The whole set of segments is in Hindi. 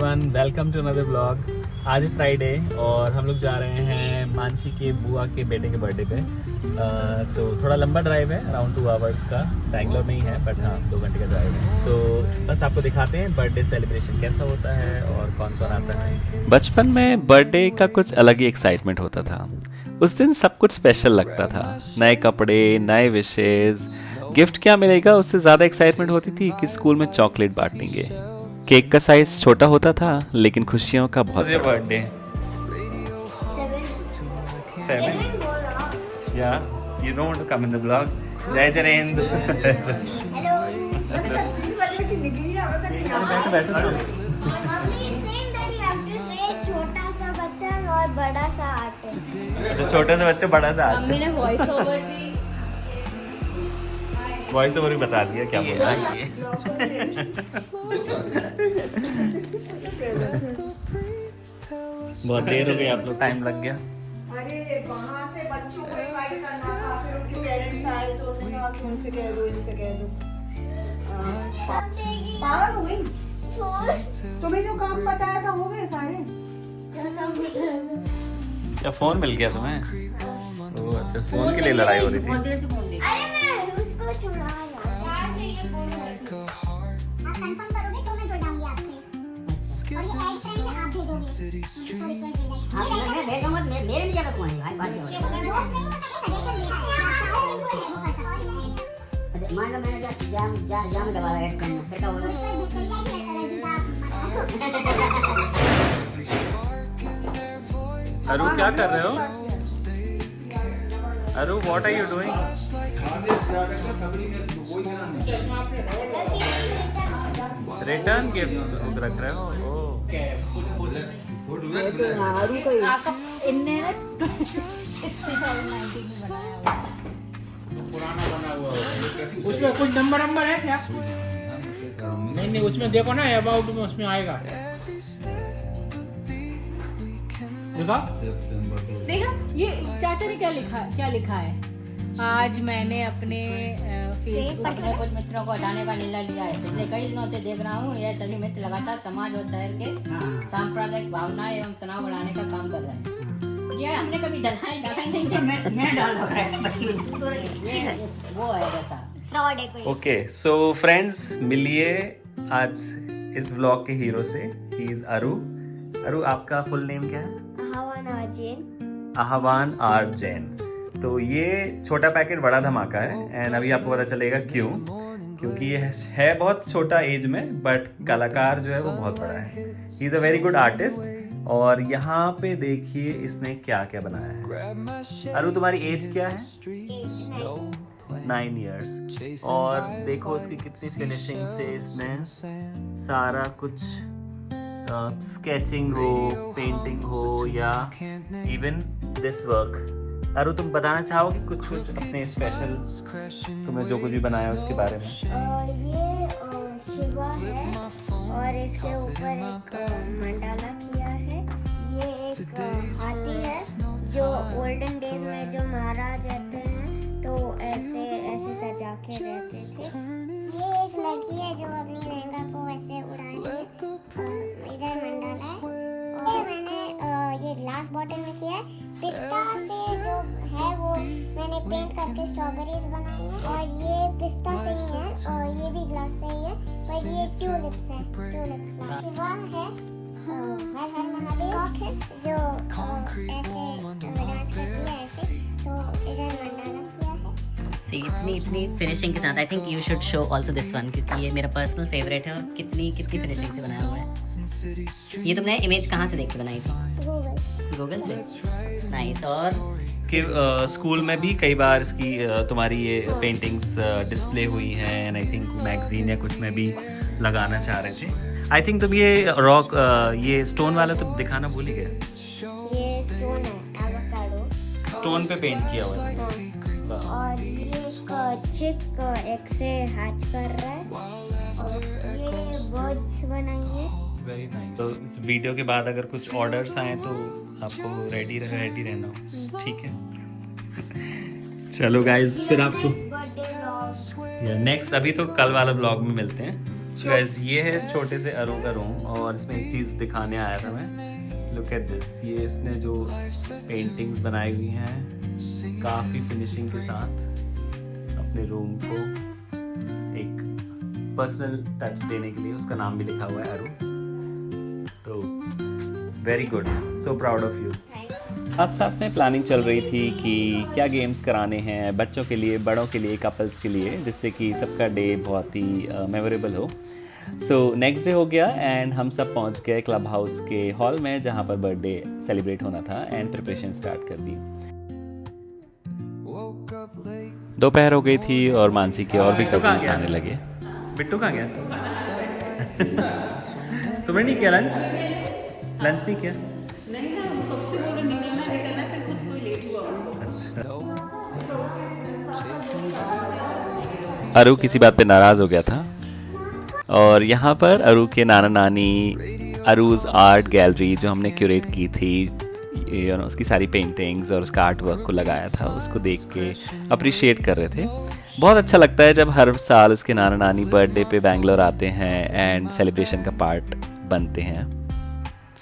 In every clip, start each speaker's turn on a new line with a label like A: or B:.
A: Everyone, welcome to another blog. आज है फ्राइडे और हम लोग जा रहे हैं मानसी के बुआ के बेटे के बर्थडे पे। तो थोड़ा लंबा ड्राइव है, अराउंड 2 आवर्स का। बैंगलोर में ही है बट हाँ 2 घंटे का ड्राइव है। सो बस आपको दिखाते हैं बर्थडे सेलिब्रेशन कैसा होता है और कौन कौन आता है।
B: बचपन में बर्थडे का कुछ अलग ही एक्साइटमेंट होता था। उस दिन सब कुछ स्पेशल लगता था। नए कपड़े, नए विशेस, गिफ्ट क्या मिलेगा उससे ज़्यादा एक्साइटमेंट होती थी कि स्कूल में चॉकलेट बांटेंगे। केक का साइज छोटा होता था लेकिन खुशियों का बहुत बड़ा।
A: बर्थडे 7 या you don't want to come in the blog. जय जनेंद्र।
C: छोटा सा बच्चा और बड़ा सा आर्टिस्ट।
A: अच्छा, छोटे से बच्चे बड़ा सा
D: मम्मी ने वॉइस ओवर भी
A: वॉइस ओवर भी बता दिया क्या बोल रहा है। बहुत देर हो गई, आप लोग टाइम लग गया।
E: अरे वहाँ से बच्चों को इनवाइट करना था, फिर उनके पेरेंट्स आए तो उन्होंने कहा कि उनसे कह दो, इनसे कह दो। पागल हो गई। तुम्हें जो काम बताया था हो गए सारे।
A: क्या फोन मिल गया तुम्हें? ओह अच्छा, फोन के लिए लड़ाई हो रही
D: बहुत
A: थी।
D: देर से फोन देख
C: अरे मैं उसको छुड़ा आप कंफर्म करोगे तो मैं जुड़ जाऊंगी आपसे। और ये ऐड फ्रेंड में आप भेजोगे।
F: मैं भेजूंगा, मेरे भी ज्यादा कौन है भाई, बात क्या हो रही है?
C: दोस्त नहीं होता सजेशन दे रहा है।
F: मान लो मैंने जाम दबा लगा इसके अंदर, फिर क्या बोलो?
A: अरु क्या कर रहे हो? Aru what are you doing? Return gifts रख रहे हो?
D: आपका इनने ना 2019 में बनाया हुआ
G: उसमें कुछ नंबर है क्या? नहीं उसमें देखो ना, अबाउट में उसमें आएगा। देखा
D: देखा ये चाचा ने क्या लिखा है। आज मैंने अपने फेसबुक
F: अपने कुछ मित्रों को हटाने का निर्णय लिया है। पिछले कई दिनों से देख रहा हूँ यह सभी मित्र लगातार समाज और शहर के सांप्रदायिक भावना एवं तनाव बढ़ाने का काम कर रहे हैं। ये हमने कभी डराई नहीं है, मैं डाल रहा है वो है जैसा
C: फ्रॉड है कोई।
A: ओके सो फ्रेंड्स, मिलिए आज इस व्लॉग के हीरो से। ही इज अरु। अरु, आपका फुल नेम क्या है?
C: हवाना जैन।
A: आहवान आर जैन। तो ये छोटा पैकेट बड़ा धमाका है एंड अभी आपको पता चलेगा क्यों। क्योंकि ये है बहुत छोटा एज में बट कलाकार जो है वो बहुत बड़ा है। He is a very good artist. और यहाँ पे देखिए इसने क्या क्या बनाया है। अरु, तुम्हारी एज क्या है? 9 इयर्स। और देखो उसकी कितनी फिनिशिंग से इसने सारा कुछ स्केचिंग हो, पेंटिंग हो या इवन दिस वर्क। अरु, तुम बताना चाहोगे कुछ अपने स्पेशल, तुमने जो कुछ भी बनाया उसके बारे में?
C: ये शिवा है और इसके ऊपर एक मंडाला किया है। ये एक हाथी है जो ओल्डन डेज में जो महाराज रहते हैं तो ऐसे सजा के रहते थे। ये एक लड़की है जो अपनी लहंगा को ऐसे उड़ा रही है। इधर मंडाला है और मैंने ये ग्लास बॉटल में किया है। पिस्ता से जो है वो मैंने पेंट करके स्ट्रॉबेरीज बनाई है और ये पिस्ता से ही है और ये भी ग्लास से ही है, पर ये ट्यूलिप्स है। ट्यूलिप शिवा है, हर हर महादेव कॉक है जो ऐसे डांस करती है ऐसे, तो इधर मंडाला किया है।
F: सी इतनी फिनिशिंग के साथ I think you should show also this one, क्योंकि ये मेरा पर्सनल फेवरेट है और कितनी फिनिशिंग से बनाया हुआ है। ये तुमने इमेज कहाँ से देख के बनाई थी? गूगल से। नाइस। और
A: कि स्कूल में भी कई बार इसकी तुम्हारी ये पेंटिंग्स डिस्प्ले हुई हैं एंड आई थिंक मैगजीन या कुछ में भी लगाना चाह रहे थे। आई थिंक तुम ये रॉक ये स्टोन वाला तो दिखाना भूल ही गए।
C: ये स्टोन है, एवोकाडो
A: स्टोन पे पेंट किया हुआ है।
C: और ये एक चिक एक से हैच कर रहा है और ये बर्ड्स बनाई है।
A: Very nice. तो इस वीडियो के बाद अगर कुछ ऑर्डर्स आए तो आपको रेडी रहना हो, ठीक है? चलो गाइज, फिर आपको
C: बर्थडे व्लॉग
A: नेक्स्ट, अभी तो कल वाला ब्लॉग में मिलते हैं। गाइस ये है इस छोटे से अरू का रूम, और इसमें एक चीज़ दिखाने आया था मैं। लुक एट दिस, ये इसने जो पेंटिंग्स बनाई हुई हैं काफ़ी फिनिशिंग के साथ अपने रूम को एक पर्सनल टच देने के लिए, उसका नाम भी लिखा हुआ है अरू। तो very good, so proud of you.
B: साथ साथ में प्लानिंग चल रही थी कि क्या गेम्स कराने हैं बच्चों के लिए, बड़ों के लिए, कपल्स के लिए, जिससे कि सबका डे बहुत ही मेमोरेबल हो। सो नेक्स्ट डे हो गया एंड हम सब पहुंच गए क्लब हाउस के हॉल में जहां पर बर्थडे सेलिब्रेट होना था, एंड प्रिपरेशन स्टार्ट कर दी। दोपहर हो गई थी और मानसी के और भी कजिन्स आने लगे।
A: बिट्टू कहाँ गया? तुमने नहीं किया लंच? लंच नहीं किया?
B: अरू किसी बात पे नाराज़ हो गया था, और यहाँ पर अरू के नाना नानी अरूज आर्ट गैलरी जो हमने क्यूरेट की थी, उसकी सारी पेंटिंग्स और उसका आर्ट वर्क को लगाया था, उसको देख के अप्रिशिएट कर रहे थे। बहुत अच्छा लगता है जब हर साल उसके नाना नानी बर्थडे पे बैंगलोर आते हैं एंड सेलिब्रेशन का पार्ट बनते हैं।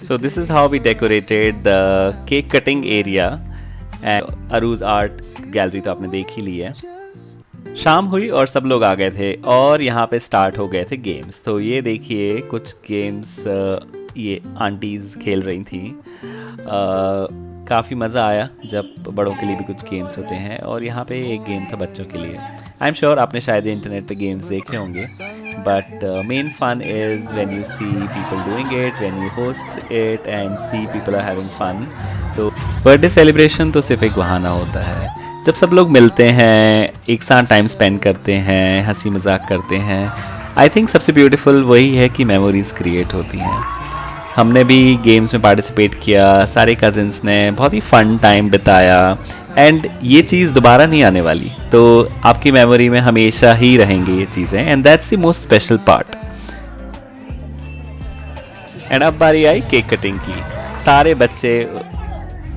B: So this is how we decorated the cake cutting area and Arooj art gallery तो आपने देख ही ली है। शाम हुई और सब लोग आ गए थे और यहाँ पे स्टार्ट हो गए थे गेम्स। तो ये देखिए कुछ गेम्स ये आंटीज़ खेल रही थी। काफ़ी मज़ा आया जब बड़ों के लिए भी कुछ गेम्स होते हैं, और यहाँ पे एक गेम था बच्चों के लिए। आई एम श्योर आपने शायद इंटरनेट पे गेम्स देखे होंगे, but main fun is when you see people doing it, when you host it and see people are having fun. तो बर्थडे सेलिब्रेशन तो सिर्फ एक बहाना होता है, जब सब लोग मिलते हैं, एक साथ टाइम स्पेंड करते हैं, हंसी मजाक करते हैं। आई थिंक सबसे ब्यूटीफुल वही है कि मेमोरीज़ क्रिएट होती हैं। हमने भी गेम्स में पार्टिसिपेट किया, सारे कज़िन्स ने बहुत ही फ़न टाइम बिताया, एंड ये चीज़ दोबारा नहीं आने वाली, तो आपकी मेमोरी में हमेशा ही रहेंगी ये चीज़ें, and that's the most special part. And अब बारी आई केक कटिंग की। सारे बच्चे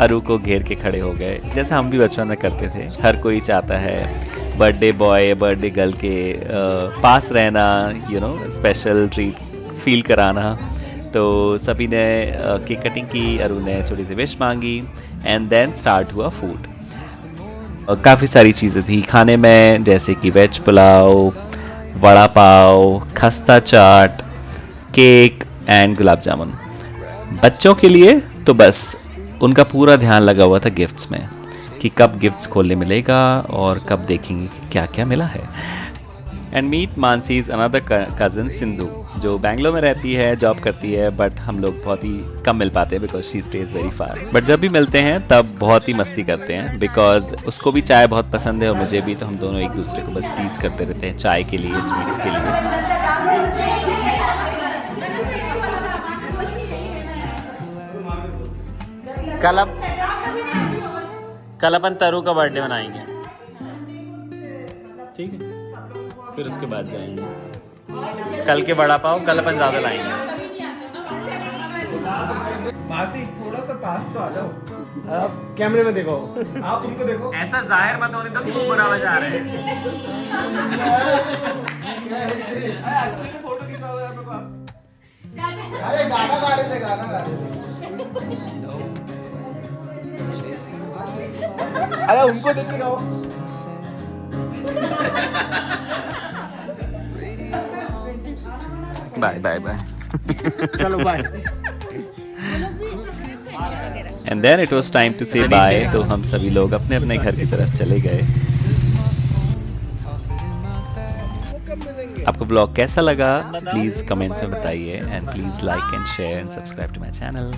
B: अरू को घेर के खड़े हो गए, जैसे हम भी बचपन में करते थे। हर कोई चाहता है बर्थडे बॉय बर्थडे गर्ल के पास रहना, स्पेशल ट्रीट फील कराना। तो सभी ने केक कटिंग की, अरू ने छोटी सी विश मांगी, एंड देन स्टार्ट हुआ फूड। काफ़ी सारी चीज़ें थी खाने में, जैसे कि वेज पुलाव, वड़ा पाव, खस्ता चाट, केक एंड गुलाब जामुन। बच्चों के लिए तो बस उनका पूरा ध्यान लगा हुआ था गिफ्ट्स में, कि कब गिफ्ट्स खोलने मिलेगा और कब देखेंगे कि क्या क्या मिला है। And meet Mansi's another cousin Sindhu, जो बैंगलोर में रहती है, जॉब करती है, बट हम लोग बहुत ही कम मिल पाते हैं because she stage very far. But जब भी मिलते हैं तब बहुत ही मस्ती करते हैं, बिकॉज उसको भी चाय बहुत पसंद है और मुझे भी, तो हम दोनों एक दूसरे को बस टीज करते रहते हैं चाय के लिए, स्वीट्स के लिए।
A: कल अपन तरु का बर्थडे मनाएंगे, ठीक है? फिर उसके बाद जाएंगे। कल के वड़ा पाव कल अपन ज़्यादा लाएंगे।
H: मासी थोड़ा सा पास तो आ जाओ, आप कैमरे में देखो, आप उनको देखो।
A: ऐसा जाहिर मत होने तो क्यों बुरा बजा रहे हैं।
H: फोटो खिंचवाओ यहाँ पे। अरे गाना गा रहे थे, गाना गा रहे थे। अरे उनको देख के गाओ।
B: Bye bye bye.
H: चलो bye.
B: And then it was time to say bye. तो हम सभी लोग अपने अपने घर की तरफ चले गए। आपको ब्लॉग कैसा लगा प्लीज़ कमेंट्स में बताइए, and please like and share and subscribe to my channel.